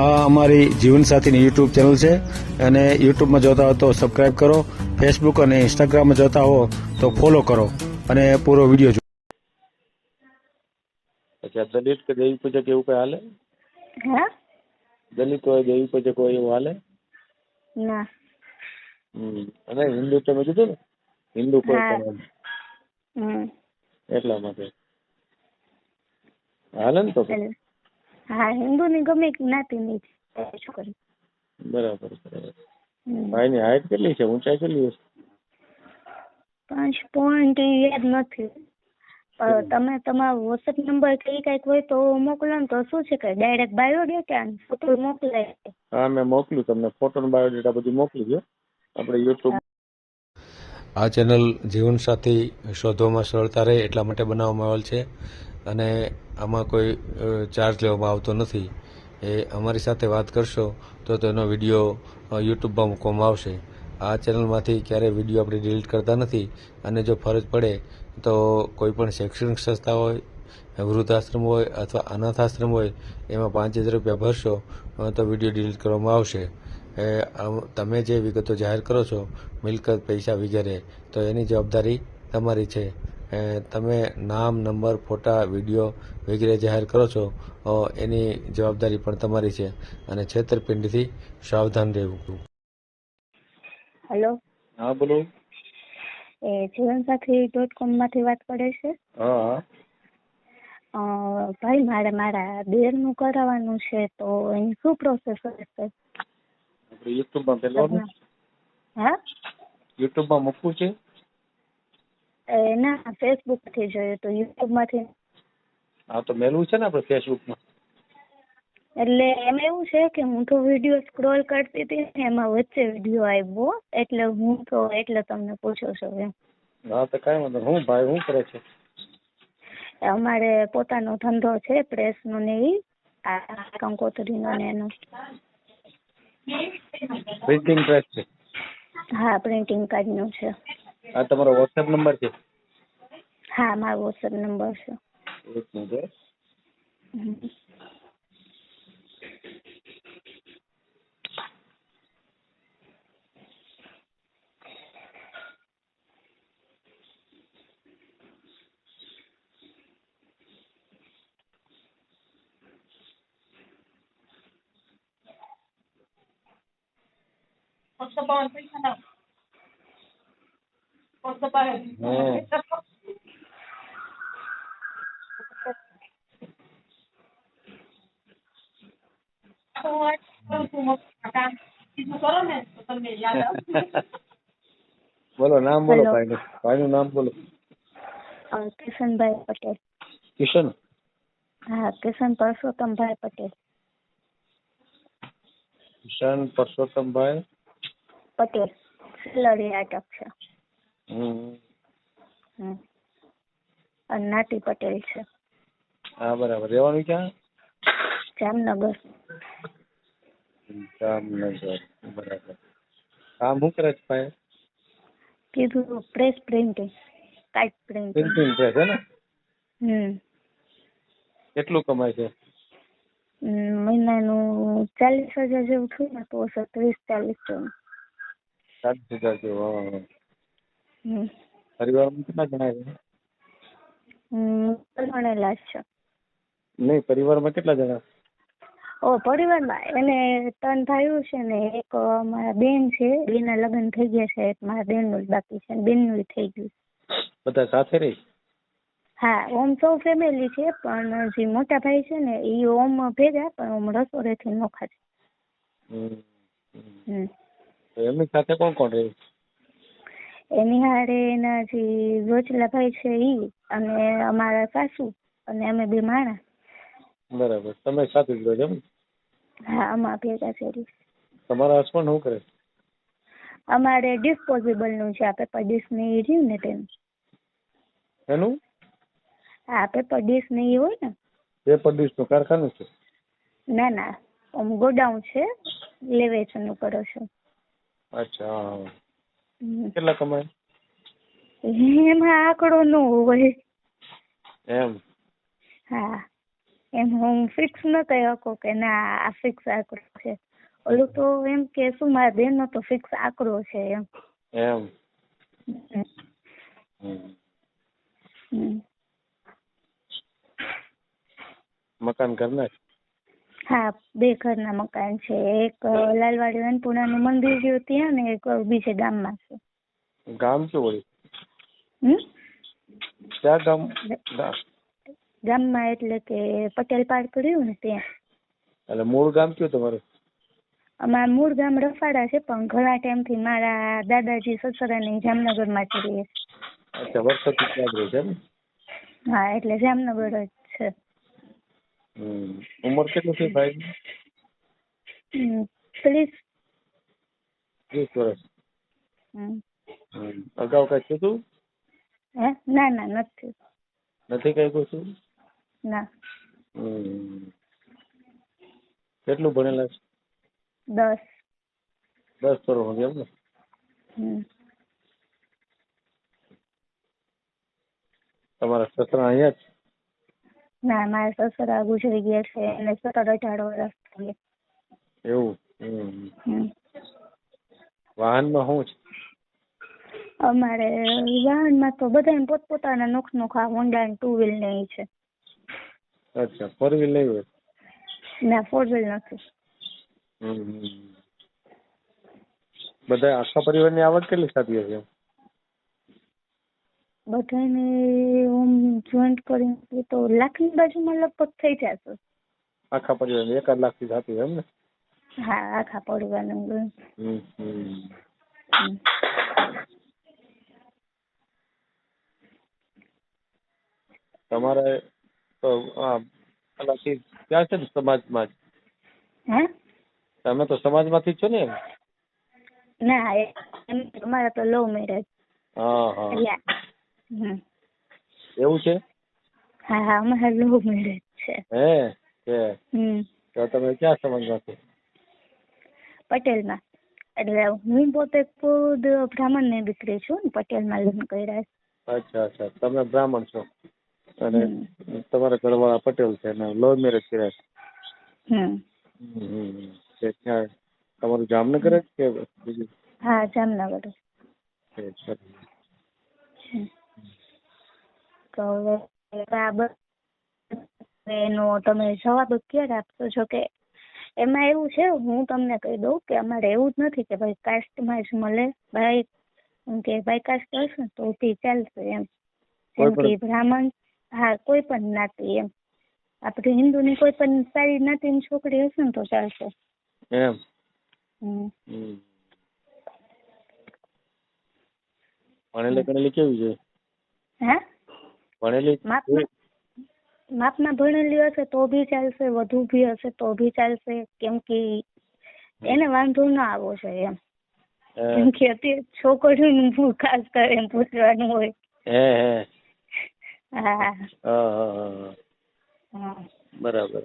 આ અમારી જીવનસાથીની YouTube channel છે અને યુટ્યુબમાં જોતા હો તો સબસ્ક્રાઇબ કરો, ફેસબુક અને ઇન્સ્ટાગ્રામમાં જોતા હો તો ફોલો કરો અને પૂરો વિડીયો જુઓ. અચ્છા, દલિત કે દેવી પૂજક એવું કઈ હાલે? હા દલિત હોય, દેવી પૂજક હોય એવું હાલે? ના. અને હિન્દુ તમે કીધું ને, હિન્દુ કોઈ હા. પણ એટલા માટે હાલે ને તો પછી? હા, હિન્દુ ની ગમે જ્ઞાતિની છોકરી. બરાબર બરાબર. ભાઈની હાઈટ કેટલી છે, ઊંચાઈ કેટલી છે? 5 પોઈન્ટ યાદ નથી. તમે તમારો વોટ્સએપ નંબર કે કઈક હોય તો મોકલો ને. તો શું છે કે ડાયરેક્ટ બાયોડેટા ફોટો મોકલાય? હા, મેં મોકલ્યું તમને ફોટો ને બાયોડેટા બધું મોકલી દો. આપણે યુટ્યુબ આ ચેનલ જીવનસાથી શોધવામાં સરળતા રહે એટલા માટે બનાવવામાં આવેલ છે અને આમાં કોઈ ચાર્જ લેવામાં આવતો નથી. એ અમારી સાથે વાત કરશો તો તેનો વિડીયો યુટ્યુબમાં મૂકવામાં આવશે. આ ચેનલમાંથી ક્યારેય વિડીયો આપણે ડિલીટ કરતા નથી અને જો ફરજ પડે તો કોઈ પણ શૈક્ષણિક સંસ્થા હોય, વૃદ્ધાશ્રમ હોય અથવા અનાથાશ્રમ હોય એમાં 5000 રૂપિયા ભરશો તો વિડીયો ડિલીટ કરવામાં આવશે. તમે જે વિગતો જાહેર કરો છો, મિલકત, પૈસા વગેરે, તો એની જવાબદારી તમારી છે. તમે નામ, નંબર, ફોટા, વિડીયો વગેરે જાહેર કરો છો એની જવાબદારી પણ તમારી છે અને છેતરપિંડીથી સાવધાન રહેવું. હેલો. હા બોલો. એ જીવનસાથી.com માંથી વાત કરે છે? હા. ભાઈ, મારા દેરનું કરાવવાનું છે તો એની શું પ્રોસેસ રહેશે? આપણે યુટ્યુબમાં મેળવાનું? હા, યુટ્યુબમાં મૂકવું છે? ના, ફેસબુક થી જોઈએ તો યુટ્યુબ માંથી. હા, તો મેળવું છે ને આપણે ફેસબુકમાં. એટલે એમાં એવું છે કે હું તો વિડીયો સ્ક્રોલ કરતી હતી ને એમાં વચ્ચે વિડીયો આવ્યો એટલે તમને પૂછું છું એમ. હા, તો કાંઈ વાંધો નહીં. હું ભાઈ શું કરે છે? અમારે પોતાનો ધંધો છે પ્રેસનો ને ઈ કંકોત્રીનો ને એનો. પ્રિન્ટિંગ પ્રેસ છે? હા, પ્રિન્ટિંગ કાર્ડનું છે. આ તમારો વોટ્સએપ નંબર છે? હા, મારો વોટ્સએપ નંબર છે. એક મિનિટ. બોલો, નામ બોલો. હેલો. ભાઈનું નામ બોલો. કિશનભાઈ પટેલ. કિશન? હા, કિશન પરસોત્તમભાઈ પટેલ. કિશન પરસોત્તમભાઈ પટેલ. સિલરી અટક છે. અને નાટી પટેલ છે. હા, બરાબર. રહેવાનું ક્યાં? જામનગર. જામનગર. બરાબર. કામ શું કરે છે ભાઈ? કીધું press printing, type printing. Printing press હે ને? કેટલું કમાય છે? મહિનાનું 40,000 જેવું થયું ને તો 30-40 જેવું. 40,000 જેવું. પરિવારમાં કેટલા જણા છે? ભણેલા છે. નહીં, પરિવારમાં કેટલા જણા? પરિવારમાં એને 3 ભાઈઓ છે ને એક મારા બેન છે. બેના લગ્ન થઈ ગયા છે. એક મારા બેનનું જ બાકી છે. બેનનું થઈ ગયું. બધા સાથે રહી? હા, ઓમ સૌ ફેમિલી છે પણ જે મોટા ભાઈ છે ને એ ઓમ ભેગા પણ ઓમ રસોડેથી નોખા છે. એમની સાથે કોણ કોણ રહે? એની હારે એના જે વચલા ભાઈ છે ઈ અને અમારા સાસુ અને અમે 2 માણા. બરાબર. તમે સાથે જ રહો છો એમ? હા, અમારા ભેગા છે. તમારા હસબન્ડ શું કરે? અમારે ડિસ્પોઝેબલ નું છે. આ પેપર ડીશ ને એ રહ્યું ને તેનું. એનું? હા, પેપર ડીશ ને એ હોય ને. પેપર ડીશ નું કારખાનું છે? ના, ગોડાઉન છે. લેવેચનું કરો છો. અચ્છા. કેટલા કમાય? એમાં આંકડો ન હોય. એમ? હા. એમ હું ફિક્સ ન કહી શકું કે ના આ ફિક્સ આંકડો છે. ઓલું તો એમ કે શું મારા બેનનો તો ફિક્સ આંકડો છે એમ. એમ. હમ. હમ. હમ. મકાન ઘરના જ? હા 2 ઘરના મકાન છે. એક લાલવાડી અન્નપૂર્ણાનું મંદિર રહ્યું ત્યાં ને એક બીજે ગામમાં છે. ગામ શું હોય? હમ. ક્યાં ગામ? ગામમાં એટલે કે પટેલ પાર્ક રહ્યું ને ત્યાં. એટલે મૂળ ગામ કયું તમારું? અમારું મૂળ ગામ રફાડા છે પણ ઘણા ટાઈમથી મારા દાદાજી સસરાને જામનગરમાં જ રહે છે. અચ્છા, વર્ષોથી ત્યાં જ રહે છે ને? હા એટલે જામનગર જ છે. ઉંમર કેટલી છે ભાઈ? 30. 30 વર્ષ. હમ. અગાઉ કઈ થયું? હે? ના ના નથી. નથી કઈ પૂછ્યું? ના. કેટલું ભણેલા છે? 10. 10 વર્ષ એમ ને? હમ. તમારા સસરા અહીંયા જ? ના મારા સસરા ગુજરી ગયા છે એને 17-18 વર્ષ થઈ ગયા. એવું? હમ. વાહનમાં શું છે? અમારે વાહનમાં તો બધાને પોતપોતાના નોખા હોન્ડા ને 2 વ્હીલ ને ઈ છે. અચ્છા, 4 વ્હીલ નહીં હોય? ના 4 વ્હીલ નથી. બધા આખા પરિવારની આવક કેટલી થતી હશે? બધાને જોઈન્ટ કરીને તો લાખની બાજુમાં લગભગ થઈ જશે. આખા પરિવારની 1 લાખ થી થતી એમ ને? હા આખા પરિવારનું. તમારે તો ક્યાં છે ને સમાજમાં જ? હે? તમે તો સમાજમાંથી જ છો ને? ના અમારા તો લવ મેરેજ. હા હા. એવું છે? હા હા અમારા લવ મેરેજ છે. હે કે તો તમે ક્યાં સમાજમાંથી? પટેલમાં. એટલે હું પોતે ખુદ બ્રાહ્મણની દીકરી છું ને પટેલમાં લગ્ન કર્યા. અચ્છા અચ્છા, તમે બ્રાહ્મણ છો અને તમારા ઘરવાળા પટેલ છે અને લવ મેરેજ કર્યા છે. ક્યાં તમારું જામનગર જ કે બીજું? હા જામનગર. તો બરાબર એનો તમે જવાબ ક્યારે આપશો? છો કે એમાં એવું છે હું તમને કહી દઉં કે અમારે એવું જ નથી કે ભાઈ કાસ્ટમાં જ મળે. ભાઈ કે ભાઈ કાસ્ટ હશે ને તો બી ચાલશે એમ. જેમ કે બ્રાહ્મણ, હા કોઈ પણ જ્ઞાતિ એમ. આપણે હિન્દુની કોઈ પણ સારી જ્ઞાતિની છોકરી હશે ને તો ચાલશે એમ. ભણેલી ગણેલી કેવી છે? હે? ભણેલી માપમાં ભણેલી હશે તો બી ચાલશે, વધુ બી હશે તો બી ચાલશે. કેમ કે એને વાંધો ના આવવો જોઈએ એમ. કેમ કે અત્યારે છોકરીઓનું ખાસ કરે એમ પૂછવાનું હોય. હા. બરાબર.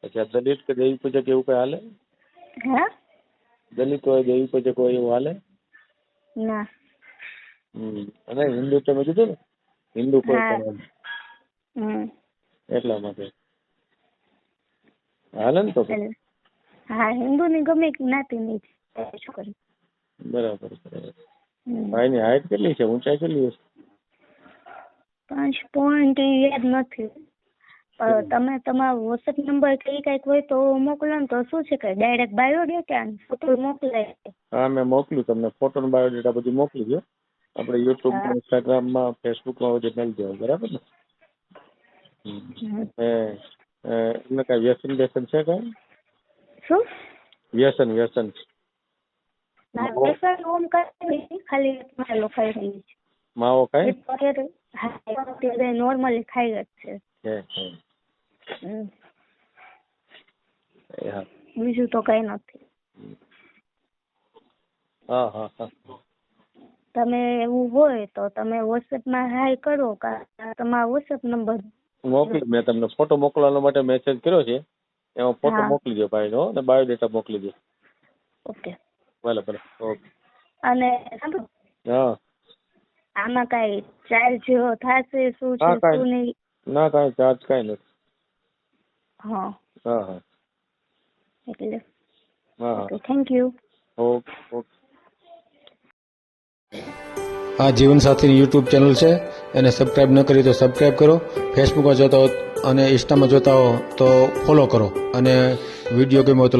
અચ્છા, દલિત કે દેવી પૂજક એવું કઈ હાલે? હા? દલિત હોય, દેવી પૂજક હોય એવું હાલે? ના. અને હિન્દુ તમે કીધું ને, હિન્દુ કોઈ પણ એટલા માટે હાલે ને તો? હા હિન્દુની ગમે જ્ઞાતિની છોકરી. બરાબર. ભાઈની હાઈટ કેટલી છે, ઊંચાઈ કેટલી હશે? 5 પોઈન્ટ યાદ નથી. તમે તમારો વોટ્સએપ નંબર કે કઈક હોય તો મોકલો ને. તો શું છે કે ડાયરેક્ટ બાયોડેટા ને ફોટો મોકલાય? હા મેં મોકલ્યું તમને ફોટો ને બાયોડેટા બધું મોકલી દો. આપણે યુટ્યુબમાં, ઇન્સ્ટાગ્રામમાં, ફેસબુકમાં બધું મેળ દેવું. બરાબર ને? એમને કઈ વ્યસન છે કઈ? શું વ્યસન? ખાલી માલો ખાઈ રહી છે. માવો ખાય? અત્યારે નોર્મલી ખાઈ જ છે. બીજું તો કઈ નથી. તમે એવું હોય તો તમે વોટ્સએપમાં હાય કરો. તમારો વોટ્સએપ નંબર મોકલી. મેં તમને ફોટો મોકલવા માટે મેસેજ કર્યો છે. એમાં ફોટો મોકલી દો ભાઈનો અને બાયોડેટા મોકલી દો. ઓકે. ભલે. ઓકે. અને આમાં કાંઈ ચાર્જ થશે શું છે હા, કાંઈ શું નહીં? ના કાંઈ ચાર્જ કાંઈ નથી. હા હા હા એટલે હા હા okay thank you. Okay okay. આ જીવનસાથીની યુટ્યુબ ચેનલ છે, એને સબસ્ક્રાઈબ ન કરી તો સબસ્ક્રાઈબ કરો. ફેસબુકમાં જોતા હો અને ઇન્સ્ટામાં જોતા હો તો ફોલો કરો, અને વિડીયો ગમ્યો હોય તો